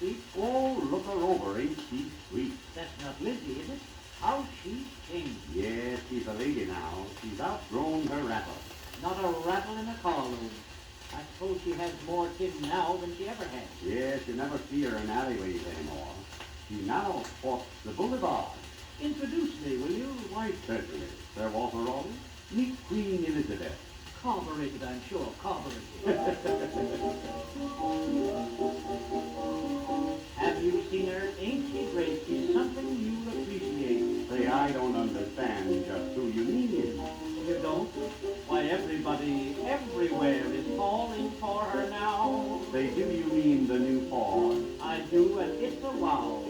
sweet? Oh, look her over, ain't she sweet? That's not Lizzie, is it? How she's changed. Yes, she's a lady now. She's outgrown her rattle. Not a rattle in a carload. I suppose she has more kids now than she ever had. Yes, you never see her in alleyways anymore. She now walks the boulevard. Introduce me, will you? Why, certainly, Sir Walter Raleigh. Meet Queen Elizabeth. Carbureted, I'm sure, carbureted. Have you seen her? Ain't she great? She's something you'll appreciate. Say, I don't understand just who you mean. You don't? Why, everybody, everywhere is falling for her now. Say, do you mean the new Ford? I do, and it's a wow.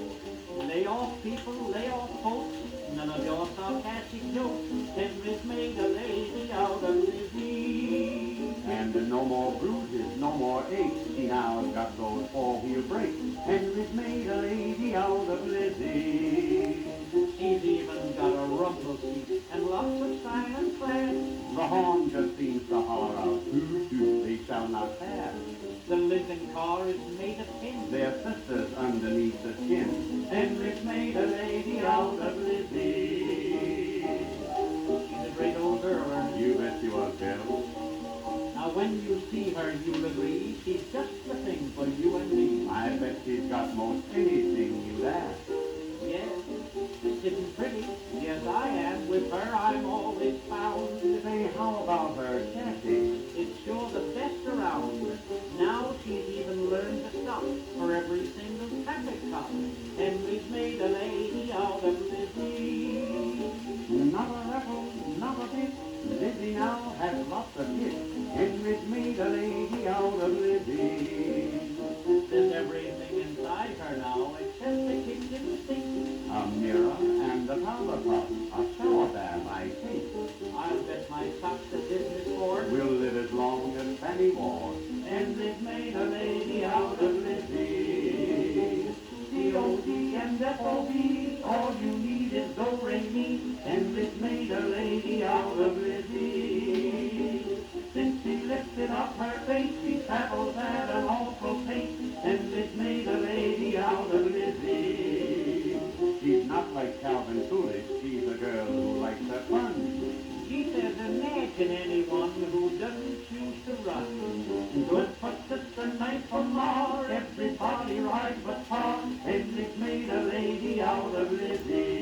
Lay off, people, lay off, folks. None of your sarcastic jokes. Henry's made a lady out of Lizzie. And no more bruises, no more aches. She now's got those four-wheel brakes. Henry's made a lady out of Lizzie. She's even got a rumble seat and lots of style and class. The horn just seems to holler out, toot toot, they shall not pass. The living car is made of tin. They're sisters underneath the skin. Henry's made a lady out of Lizzie. She's a great old girl. You bet you was, Bill. Now when you see her, you'll agree, she's just the thing for you and me. I bet she's got most anything you'd ask. Yes, sitting pretty. Yes, I am. With her, I'm always found. Say, how about her chassis? It's sure the best around. Now she's even learned to stop for every single traffic cop. Henry's made a lady out of Lizzie. Not a rattle, not a bit. Lizzie now has lots of hits. Henry's made a lady out of Lizzie. There's everything inside her now except the kitchen sink. A mirror and a powder puff, a shower bath, I think. I'll bet my socks that business Ford We'll live as long as Fanny Ward. Henry's made a lady out of Lizzie. C-O-D and F-O-B, all you need is do-re-mi. Henry's made a lady out of Lizzie. Since she lifted up her face, she travels at an awful pace. Henry's made a lady out of Lizzie. She's not like Calvin Coolidge, she's a girl who likes her fun. She says imagine anyone who doesn't choose to run. Good for sister, night for ma, everybody rides but far. Henry's made a lady out of Lizzie.